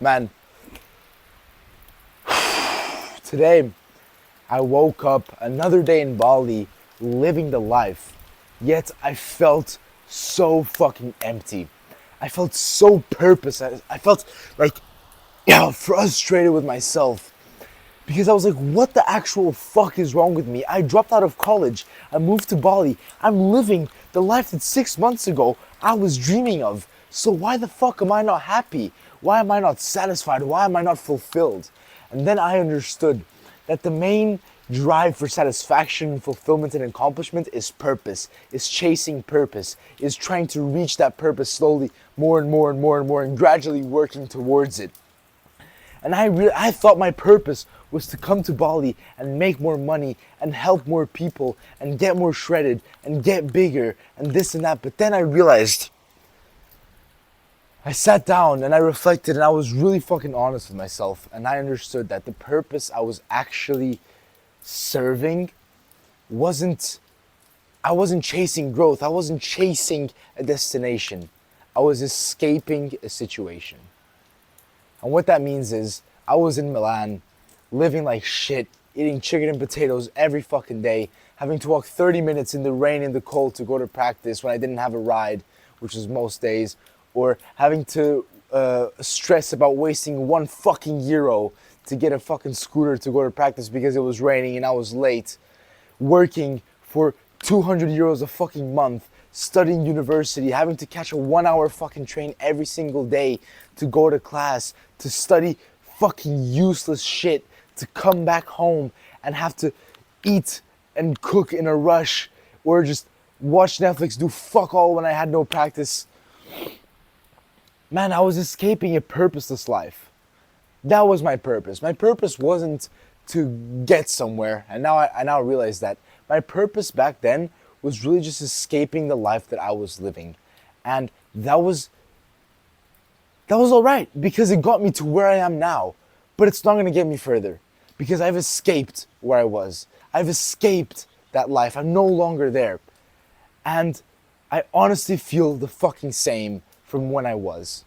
Man, today I woke up another day in Bali living the life, yet I felt so fucking empty. I felt so purpose. I felt like frustrated with myself because I was like, what the actual fuck is wrong with me? I dropped out of college. I moved to Bali. I'm living the life that 6 months ago I was dreaming of. So why the fuck am I not happy? Why am I not satisfied? Why am I not fulfilled? And then I understood that the main drive for satisfaction, fulfillment, and accomplishment is purpose, is chasing purpose, is trying to reach that purpose slowly, more and more and more and more, and gradually working towards it. And I thought my purpose was to come to Bali and make more money and help more people and get more shredded and get bigger and this and that. But then I realized, I sat down and I reflected and I was really fucking honest with myself. And I understood that the purpose I was actually serving wasn't, I wasn't chasing growth. I wasn't chasing a destination. I was escaping a situation. And what that means is I was in Milan, living like shit, eating chicken and potatoes every fucking day, having to walk 30 minutes in the rain and the cold to go to practice when I didn't have a ride, which was most days, or having to stress about wasting one fucking euro to get a fucking scooter to go to practice because it was raining and I was late, working for 200 euros a fucking month, studying university, having to catch a 1 hour fucking train every single day to go to class, to study fucking useless shit, to come back home and have to eat and cook in a rush or just watch Netflix, do fuck all when I had no practice. Man, I was escaping a purposeless life. That was my purpose. My purpose wasn't to get somewhere, and I now realize that my purpose back then was really just escaping the life that I was living. And that was all right because it got me to where I am now. But it's not going to get me further because I've escaped where I was. I've escaped that life. I'm no longer there. And I honestly feel the fucking same from when I was.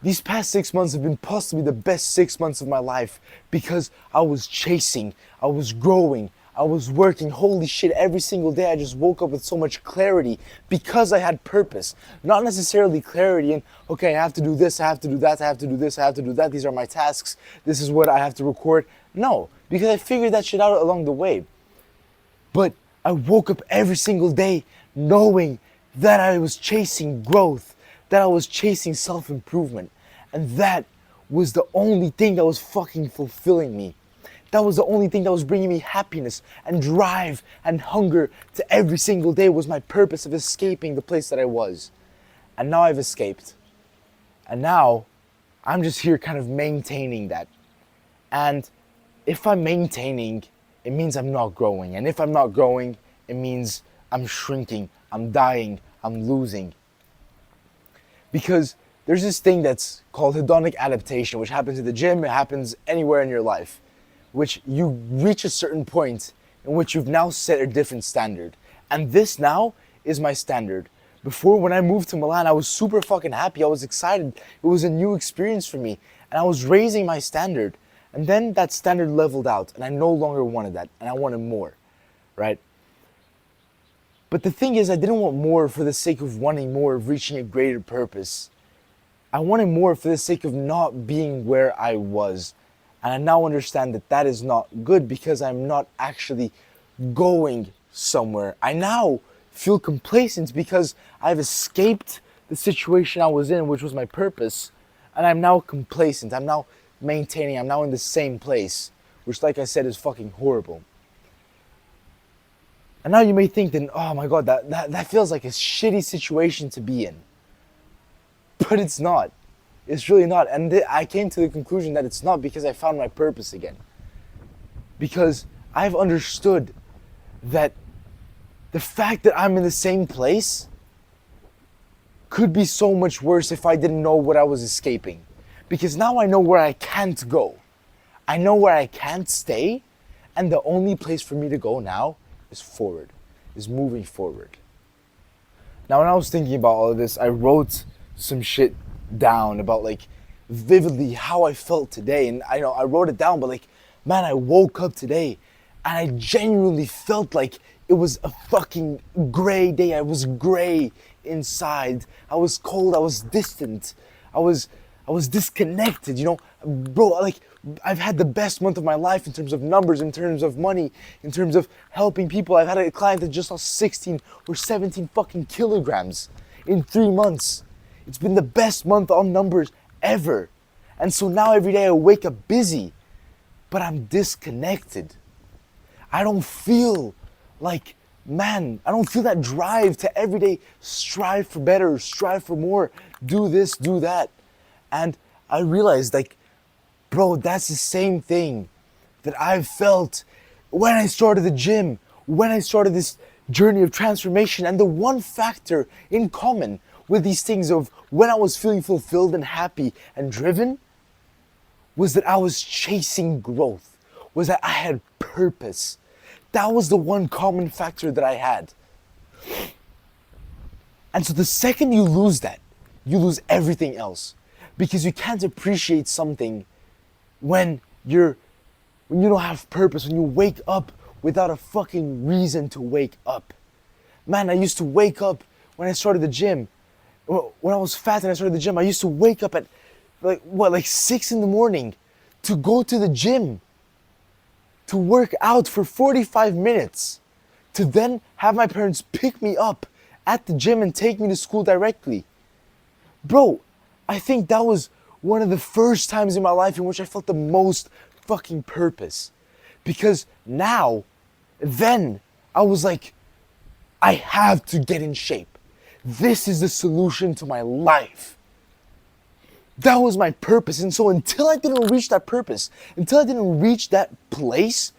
These past 6 months have been possibly the best 6 months of my life because I was chasing, I was growing, I was working. Holy shit, every single day I just woke up with so much clarity because I had purpose. Not necessarily clarity in, okay, I have to do this, I have to do that, I have to do this, I have to do that, these are my tasks, this is what I have to record. No, because I figured that shit out along the way. But I woke up every single day knowing that I was chasing growth, that I was chasing self-improvement. And that was the only thing that was fucking fulfilling me. That was the only thing that was bringing me happiness and drive and hunger to every single day was my purpose of escaping the place that I was. And now I've escaped. And now I'm just here kind of maintaining that. And if I'm maintaining, it means I'm not growing. And if I'm not growing, it means I'm shrinking, I'm dying, I'm losing. Because there's this thing that's called hedonic adaptation, which happens in the gym, it happens anywhere in your life, which you reach a certain point in which you've now set a different standard. And this now is my standard. Before, when I moved to Milan, I was super fucking happy, I was excited, it was a new experience for me, and I was raising my standard. And then that standard leveled out, and I no longer wanted that, and I wanted more, right? But the thing is, I didn't want more for the sake of wanting more, of reaching a greater purpose. I wanted more for the sake of not being where I was. And I now understand that that is not good because I'm not actually going somewhere. I now feel complacent because I've escaped the situation I was in, which was my purpose. And I'm now complacent. I'm now maintaining. I'm now in the same place, which, like I said, is fucking horrible. And now you may think then, oh my God, that feels like a shitty situation to be in. But it's not. It's really not. And I came to the conclusion that it's not because I found my purpose again. Because I've understood that the fact that I'm in the same place could be so much worse if I didn't know what I was escaping. Because now I know where I can't go. I know where I can't stay. And the only place for me to go now is forward, is moving forward. Now, when I was thinking about all of this, I wrote some shit down about like vividly how I felt today. And I know I wrote it down, but like, man, I woke up today and I genuinely felt like it was a fucking gray day. I was gray inside. I was cold. I was distant. I was I was disconnected, bro. Like, I've had the best month of my life in terms of numbers, in terms of money, in terms of helping people. I've had a client that just lost 16 or 17 fucking kilograms in 3 months. It's been the best month on numbers ever. And so now every day I wake up busy, but I'm disconnected. I don't feel like, man, I don't feel that drive to every day strive for better, strive for more, do this, do that. And I realized, like, bro, that's the same thing that I've felt when I started the gym, when I started this journey of transformation. And the one factor in common with these things of when I was feeling fulfilled and happy and driven was that I was chasing growth, was that I had purpose. That was the one common factor that I had. And so the second you lose that, you lose everything else. Because you can't appreciate something when you don't have purpose, when you wake up without a fucking reason to wake up. Man, I used to wake up when I started the gym. When I was fat and I started the gym, I used to wake up at like 6 in the morning to go to the gym, to work out for 45 minutes, to then have my parents pick me up at the gym and take me to school directly. Bro, I think that was one of the first times in my life in which I felt the most fucking purpose. Because then I was like, I have to get in shape. This is the solution to my life. That was my purpose. And so until I didn't reach that purpose, until I didn't reach that place,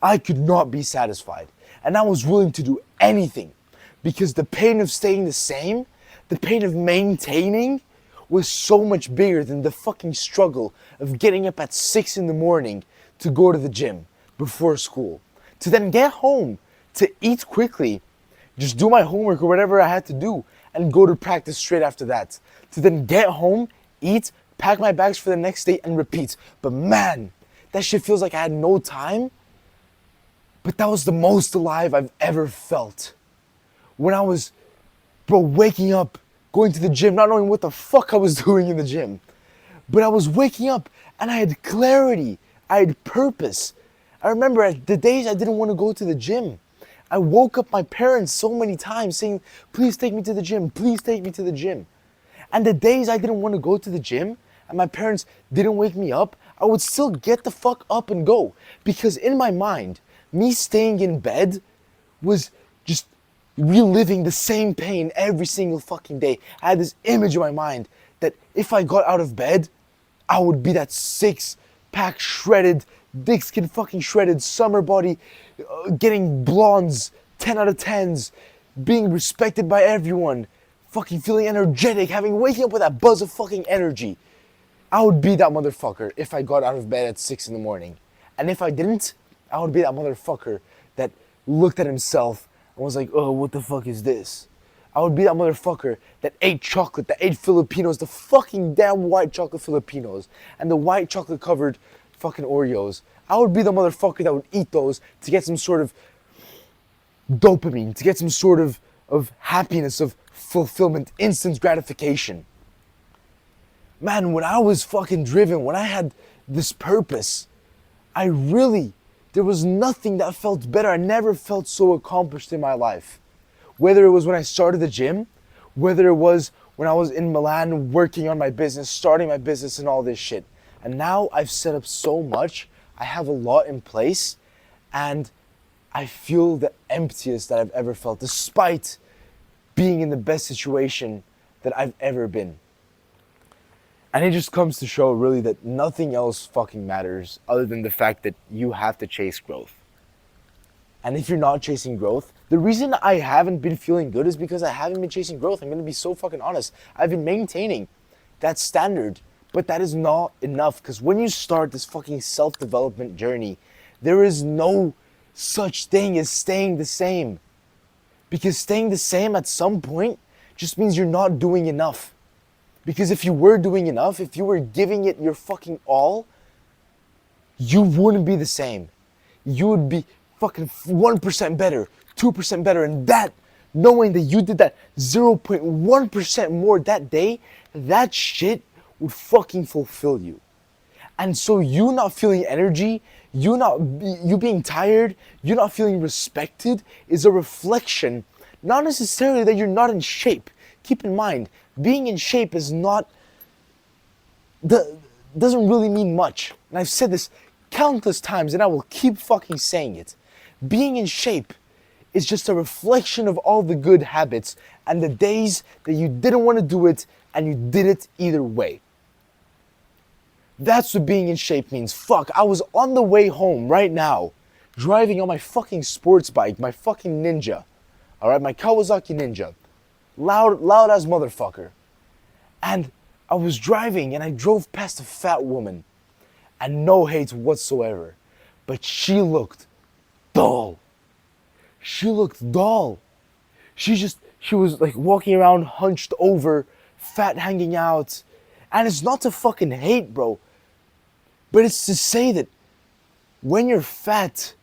I could not be satisfied. And I was willing to do anything, because the pain of staying the same, the pain of maintaining, was so much bigger than the fucking struggle of getting up at 6 in the morning to go to the gym before school, to then get home, to eat quickly, just do my homework or whatever I had to do, and go to practice straight after that, to then get home, eat, pack my bags for the next day, and repeat. But man, that shit feels like I had no time. But that was the most alive I've ever felt. When I was, waking up, going to the gym, not knowing what the fuck I was doing in the gym. But I was waking up and I had clarity. I had purpose. I remember the days I didn't want to go to the gym, I woke up my parents so many times saying, please take me to the gym, please take me to the gym. And the days I didn't want to go to the gym and my parents didn't wake me up, I would still get the fuck up and go. Because in my mind, me staying in bed was just reliving the same pain every single fucking day. I had this image in my mind that if I got out of bed, I would be that 6-pack shredded, thick skin fucking shredded, summer body, getting blondes, 10 out of 10s, being respected by everyone, fucking feeling energetic, waking up with that buzz of fucking energy. I would be that motherfucker if I got out of bed at 6 in the morning. And if I didn't, I would be that motherfucker that looked at himself and was like, oh, what the fuck is this? I would be that motherfucker that ate chocolate, that ate Filipinos, the fucking damn white chocolate Filipinos, and the white chocolate covered fucking Oreos. I would be the motherfucker that would eat those to get some sort of dopamine, to get some sort of happiness, of fulfillment, instant gratification. Man, when I was fucking driven, when I had this purpose, there was nothing that felt better. I never felt so accomplished in my life. Whether it was when I started the gym, whether it was when I was in Milan working on my business, starting my business and all this shit. And now I've set up so much, I have a lot in place, and I feel the emptiest that I've ever felt, despite being in the best situation that I've ever been. And it just comes to show really that nothing else fucking matters other than the fact that you have to chase growth. And if you're not chasing growth, the reason I haven't been feeling good is because I haven't been chasing growth. I'm going to be so fucking honest. I've been maintaining that standard, but that is not enough, because when you start this fucking self-development journey, there is no such thing as staying the same. Because staying the same at some point just means you're not doing enough. Because if you were doing enough, if you were giving it your fucking all, you wouldn't be the same. You would be fucking 1% better, 2% better, and that, knowing that you did that 0.1% more that day, that shit would fucking fulfill you. And so you not feeling energy, you being tired, you not feeling respected is a reflection, not necessarily that you're not in shape. Keep in mind, being in shape is not doesn't really mean much. And I've said this countless times and I will keep fucking saying it. Being in shape is just a reflection of all the good habits and the days that you didn't want to do it and you did it either way. That's what being in shape means. Fuck, I was on the way home right now, driving on my fucking sports bike, my fucking Ninja. Alright, my Kawasaki Ninja. Loud as motherfucker. And I was driving and I drove past a fat woman. And no hate whatsoever. But she looked dull. She looked dull. She was like walking around hunched over, fat hanging out. And it's not to fucking hate, bro. But it's to say that when you're fat,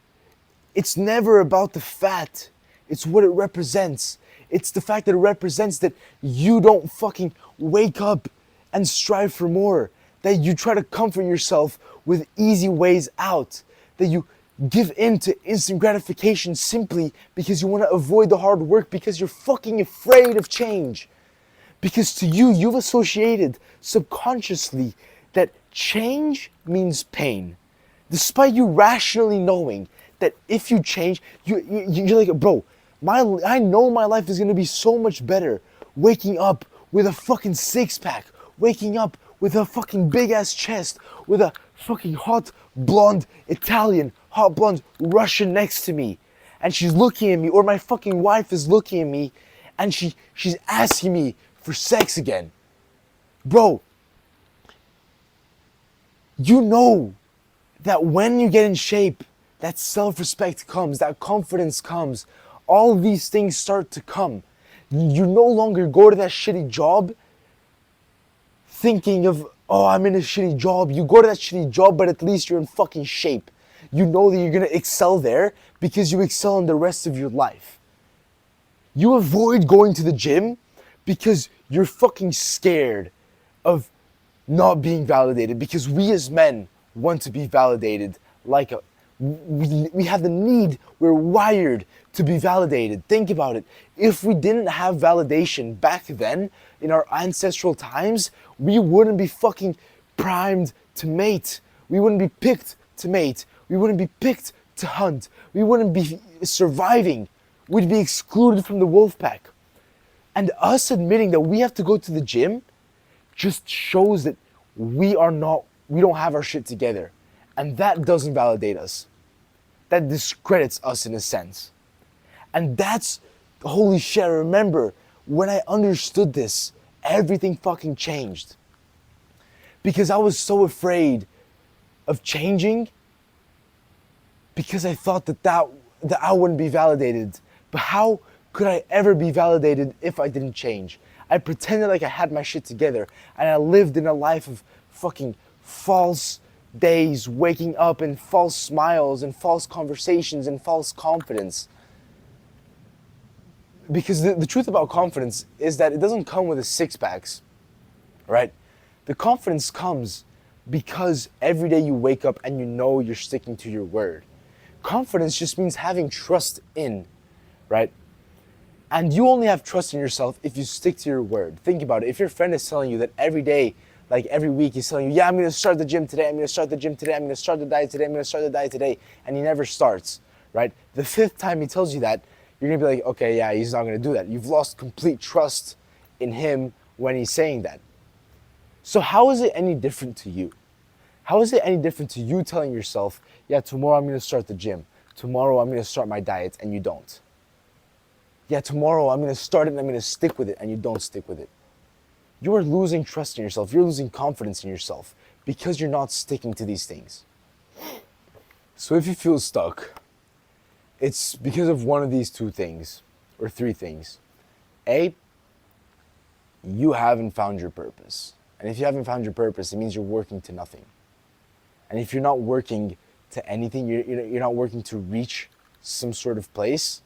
it's never about the fat. It's what it represents. It's the fact that it represents that you don't fucking wake up and strive for more. That you try to comfort yourself with easy ways out. That you give in to instant gratification simply because you want to avoid the hard work because you're fucking afraid of change. Because to you, you've associated subconsciously that change means pain. Despite you rationally knowing that if you change, you're like, bro, I know my life is gonna be so much better waking up with a fucking six-pack, waking up with a fucking big-ass chest, with a fucking hot blonde Italian, hot blonde Russian next to me. And she's looking at me, or my fucking wife is looking at me, and she's asking me for sex again. Bro, you know that when you get in shape, that self-respect comes, that confidence comes, all these things start to come. You no longer go to that shitty job thinking of, oh, I'm in a shitty job. You go to that shitty job, but at least you're in fucking shape. You know that you're gonna excel there because you excel in the rest of your life. You avoid going to the gym because you're fucking scared of not being validated, because we as men want to be validated we have the need, we're wired to be validated. Think about it. If we didn't have validation back then, in our ancestral times, we wouldn't be fucking primed to mate. We wouldn't be picked to mate. We wouldn't be picked to hunt. We wouldn't be surviving. We'd be excluded from the wolf pack. And us admitting that we have to go to the gym just shows that we don't have our shit together. And that doesn't validate us. That discredits us in a sense. And that's, holy shit, I remember when I understood this, everything fucking changed. Because I was so afraid of changing because I thought that I wouldn't be validated. But how could I ever be validated if I didn't change? I pretended like I had my shit together and I lived in a life of fucking false days, waking up in false smiles and false conversations and false confidence. Because the truth about confidence is that it doesn't come with the six-packs, right? The confidence comes because every day you wake up and you know you're sticking to your word. Confidence just means having trust in, right? And you only have trust in yourself if you stick to your word. Think about it. If your friend is telling you that every day, like every week, he's telling you, yeah, I'm going to start the gym today, I'm going to start the gym today, I'm going to start the diet today, I'm going to start the diet today, and he never starts, right? The fifth time he tells you that, you're going to be like, okay, yeah, he's not going to do that. You've lost complete trust in him when he's saying that. So how is it any different to you? How is it any different to you telling yourself, yeah, tomorrow I'm going to start the gym, tomorrow I'm going to start my diet, and you don't? Yeah, tomorrow I'm going to start it and I'm going to stick with it, and you don't stick with it. You are losing trust in yourself. You're losing confidence in yourself because you're not sticking to these things. So if you feel stuck, it's because of one of these two things, or three things. A, you haven't found your purpose. And if you haven't found your purpose, it means you're working to nothing. And if you're not working to anything, you're not working to reach some sort of place,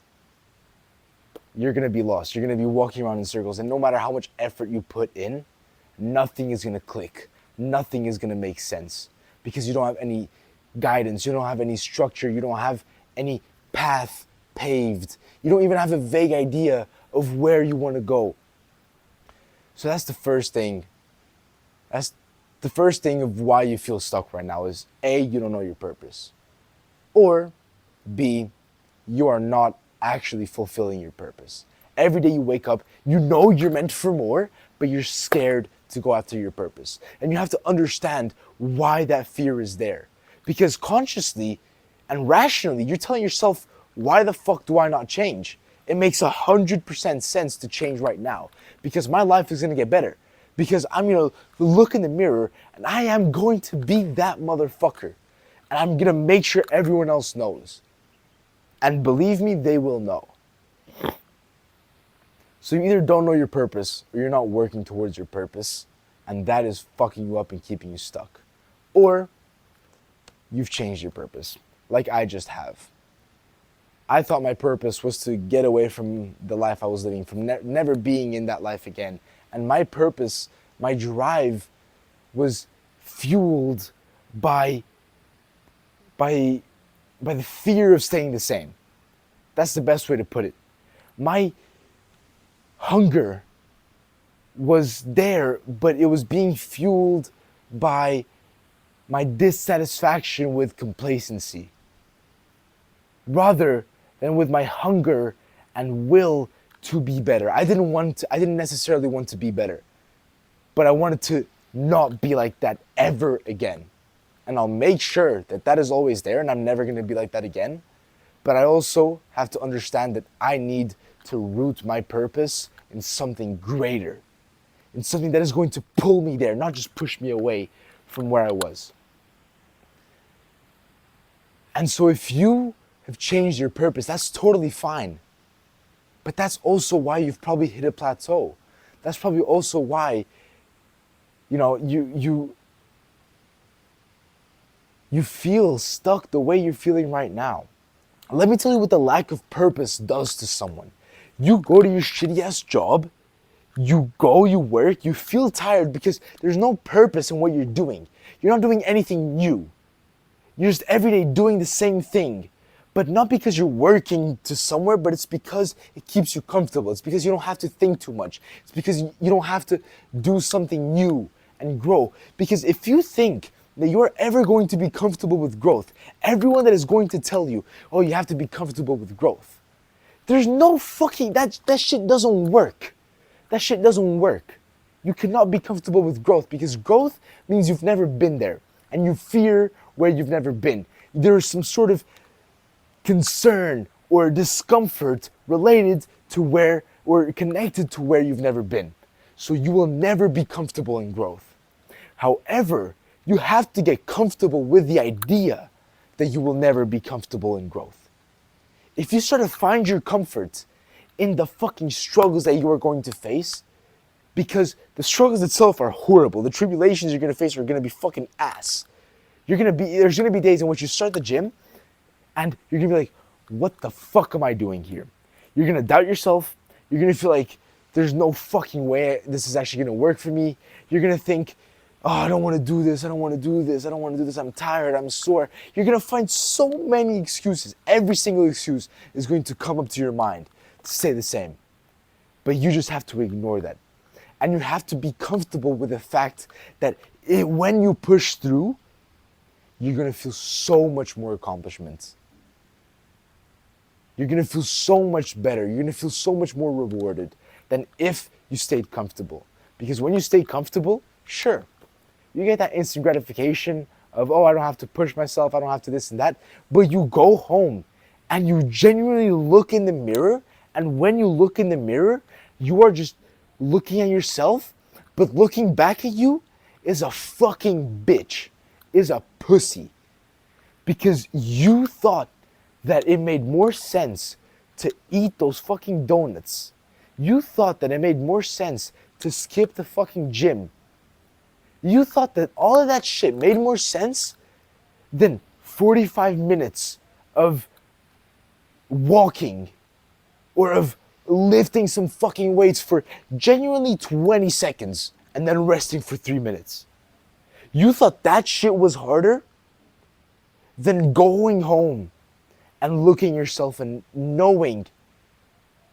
you're going to be lost. You're going to be walking around in circles. And no matter how much effort you put in, nothing is going to click. Nothing is going to make sense because you don't have any guidance. You don't have any structure. You don't have any path paved. You don't even have a vague idea of where you want to go. So that's the first thing. That's the first thing of why you feel stuck right now is A, you don't know your purpose. Or B, you are not actually fulfilling your purpose. Every day you wake up, you know you're meant for more, but you're scared to go after your purpose. And you have to understand why that fear is there. Because consciously and rationally, you're telling yourself, why the fuck do I not change? It makes 100% sense to change right now because my life is going to get better. Because I'm going to look in the mirror and I am going to be that motherfucker. And I'm going to make sure everyone else knows. And believe me, they will know. So you either don't know your purpose or you're not working towards your purpose. And that is fucking you up and keeping you stuck. Or you've changed your purpose, like I just have. I thought my purpose was to get away from the life I was living, from never being in that life again. And my purpose, my drive, was fueled by the fear of staying the same. That's the best way to put it. My hunger was there, but it was being fueled by my dissatisfaction with complacency, rather than with my hunger and will to be better. I didn't necessarily want to be better, but I wanted to not be like that ever again. And I'll make sure that that is always there and I'm never going to be like that again. But I also have to understand that I need to root my purpose in something greater, in something that is going to pull me there, not just push me away from where I was. And so if you have changed your purpose, that's totally fine. But that's also why you've probably hit a plateau. That's probably also why, you feel stuck the way you're feeling right now. Let me tell you what the lack of purpose does to someone. You go to your shitty ass job, you work, you feel tired because there's no purpose in what you're doing. You're not doing anything new. You're just every day doing the same thing. But not because you're working to somewhere, but it's because it keeps you comfortable. It's because you don't have to think too much. It's because you don't have to do something new and grow. Because if you think that you're ever going to be comfortable with growth, everyone that is going to tell you, oh, you have to be comfortable with growth, there's no fucking, that shit doesn't work. That shit doesn't work. You cannot be comfortable with growth because growth means you've never been there and you fear where you've never been. There is some sort of concern or discomfort related to where or connected to where you've never been. So you will never be comfortable in growth. However, you have to get comfortable with the idea that you will never be comfortable in growth. If you sort of find your comfort in the fucking struggles that you are going to face, because the struggles itself are horrible, the tribulations you're going to face are going to be fucking ass. There's going to be days in which you start the gym and you're going to be like, what the fuck am I doing here? You're going to doubt yourself. You're going to feel like there's no fucking way this is actually going to work for me. You're going to think, oh, I don't want to do this. I don't want to do this. I don't want to do this. I'm tired. I'm sore. You're going to find so many excuses. Every single excuse is going to come up to your mind to say the same. But you just have to ignore that. And you have to be comfortable with the fact that when you push through, you're going to feel so much more accomplishment. You're going to feel so much better. You're going to feel so much more rewarded than if you stayed comfortable. Because when you stay comfortable, sure, you get that instant gratification of, oh, I don't have to push myself, I don't have to this and that. But you go home and you genuinely look in the mirror. And when you look in the mirror, you are just looking at yourself. But looking back at you is a fucking bitch, is a pussy. Because you thought that it made more sense to eat those fucking donuts. You thought that it made more sense to skip the fucking gym. You thought that all of that shit made more sense than 45 minutes of walking or of lifting some fucking weights for genuinely 20 seconds and then resting for 3 minutes. You thought that shit was harder than going home and looking yourself and knowing,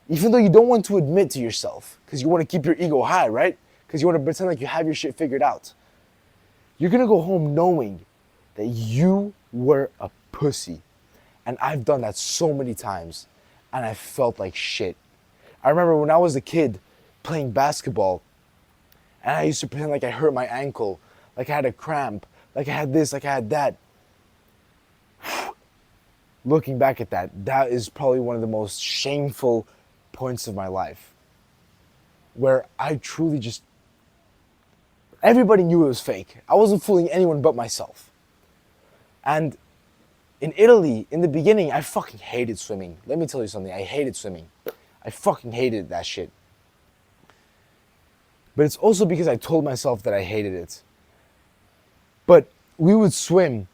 even though you don't want to admit to yourself, because you want to keep your ego high, right? Because you want to pretend like you have your shit figured out. You're gonna go home knowing that you were a pussy. And I've done that so many times, and I felt like shit. I remember when I was a kid playing basketball, and I used to pretend like I hurt my ankle, like I had a cramp, like I had this, like I had that. Looking back at that, that is probably one of the most shameful points of my life, where I truly just, everybody knew it was fake. I wasn't fooling anyone but myself. And in Italy, in the beginning, I fucking hated swimming. Let me tell you something, I hated swimming. I fucking hated that shit. But it's also because I told myself that I hated it. But we would swim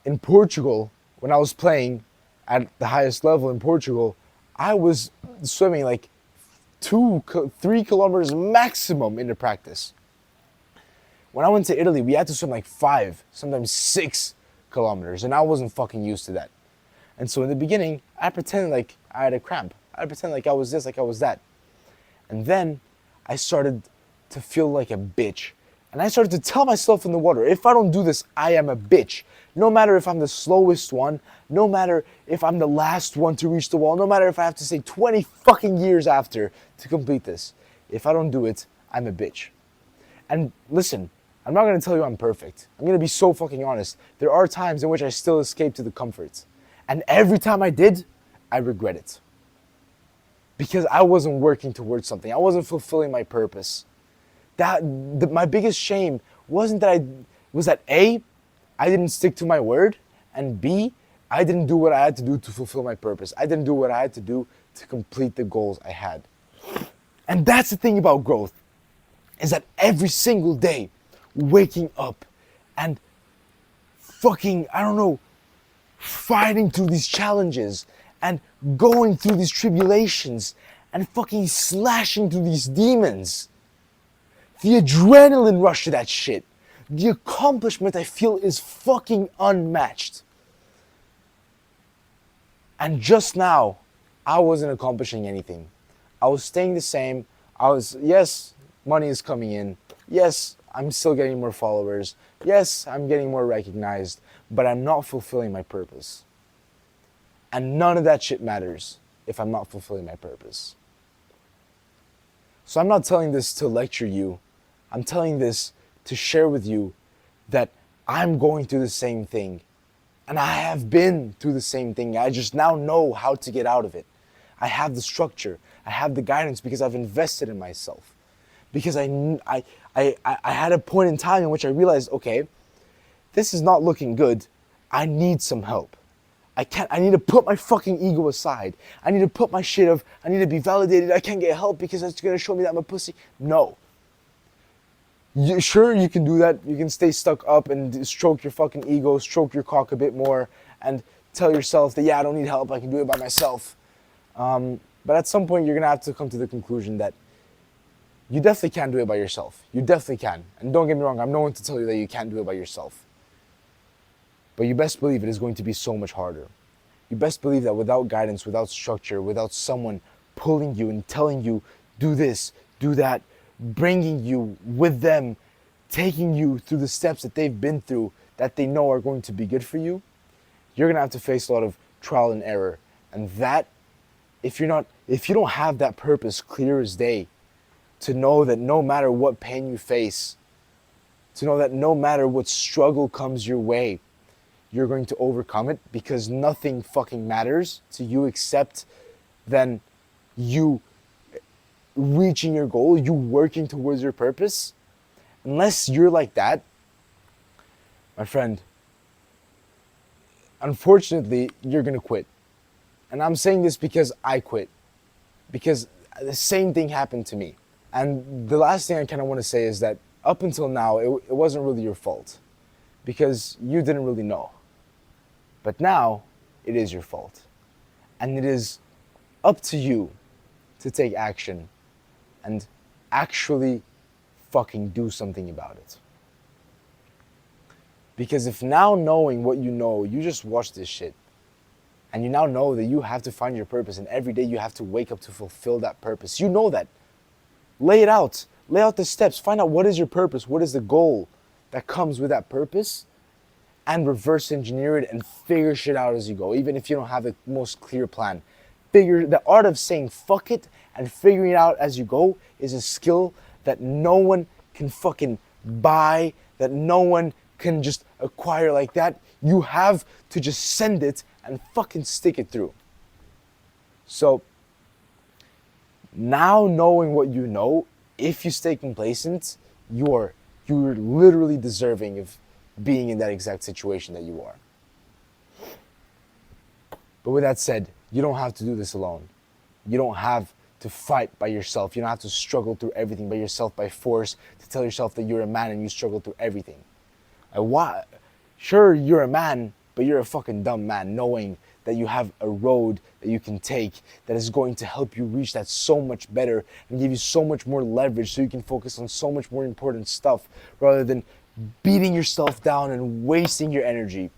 in Portugal. When I was playing at the highest level in Portugal, I was swimming like 3 kilometers maximum into practice. When I went to Italy, we had to swim like 5, sometimes 6 kilometers, and I wasn't fucking used to that. And so in the beginning, I pretended like I had a cramp. I pretended like I was this, like I was that. And then I started to feel like a bitch. And I started to tell myself in the water, if I don't do this, I am a bitch. No matter if I'm the slowest one, no matter if I'm the last one to reach the wall, no matter if I have to stay 20 fucking years after to complete this. If I don't do it, I'm a bitch. And listen, I'm not gonna tell you I'm perfect. I'm gonna be so fucking honest. There are times in which I still escape to the comforts. And every time I did, I regret it. Because I wasn't working towards something. I wasn't fulfilling my purpose. My biggest shame wasn't that A, I didn't stick to my word, and B, I didn't do what I had to do to fulfill my purpose. I didn't do what I had to do to complete the goals I had. And that's the thing about growth, is that every single day, waking up and fucking, I don't know, fighting through these challenges and going through these tribulations and fucking slashing through these demons. The adrenaline rush to that shit, the accomplishment I feel is fucking unmatched. And just now, I wasn't accomplishing anything. I was staying the same. Yes, money is coming in. Yes, I'm still getting more followers. Yes, I'm getting more recognized, but I'm not fulfilling my purpose. And none of that shit matters if I'm not fulfilling my purpose. So I'm not telling this to lecture you. I'm telling this to share with you that I'm going through the same thing. And I have been through the same thing. I just now know how to get out of it. I have the structure. I have the guidance because I've invested in myself. Because I had a point in time in which I realized, okay, this is not looking good. I need some help. I need to put my fucking ego aside. I need to put my shit of, I need to be validated. I can't get help because that's going to show me that I'm a pussy. No. Sure, you can do that. You can stay stuck up and stroke your fucking ego, stroke your cock a bit more, and tell yourself that, yeah, I don't need help. I can do it by myself. But at some point, you're going to have to come to the conclusion that you definitely can do it by yourself. You definitely can. And don't get me wrong, I'm no one to tell you that you can't do it by yourself. But you best believe it is going to be so much harder. You best believe that without guidance, without structure, without someone pulling you and telling you, do this, do that, bringing you with them, taking you through the steps that they've been through that they know are going to be good for you, you're going to have to face a lot of trial and error. And that, if you don't have that purpose clear as day, to know that no matter what pain you face, to know that no matter what struggle comes your way, you're going to overcome it, because nothing fucking matters to you except then you reaching your goal, you working towards your purpose. Unless you're like that, my friend, unfortunately, you're gonna quit. And I'm saying this because I quit. Because the same thing happened to me. And the last thing I kind of want to say is that up until now, it wasn't really your fault because you didn't really know. But now, it is your fault. And it is up to you to take action and actually fucking do something about it. Because if now knowing what you know, you just watch this shit, and you now know that you have to find your purpose, and every day you have to wake up to fulfill that purpose. You know that. Lay it out. Lay out the steps. Find out what is your purpose, what is the goal that comes with that purpose, and reverse engineer it and figure shit out as you go, even if you don't have the most clear plan. Figure the art of saying fuck it and figuring it out as you go is a skill that no one can fucking buy, that no one can just acquire like that. You have to just send it and fucking stick it through. So now knowing what you know, if you stay complacent, you're literally deserving of being in that exact situation that you are. But with that said, you don't have to do this alone. You don't have to fight by yourself. You don't have to struggle through everything by yourself by force to tell yourself that you're a man and you struggle through everything. Sure, you're a man, but you're a fucking dumb man, knowing that you have a road that you can take that is going to help you reach that so much better and give you so much more leverage so you can focus on so much more important stuff rather than beating yourself down and wasting your energy.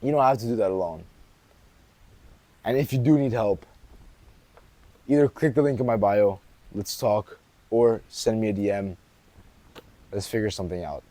You don't have to do that alone. And if you do need help, either click the link in my bio, let's talk, or send me a DM. Let's figure something out.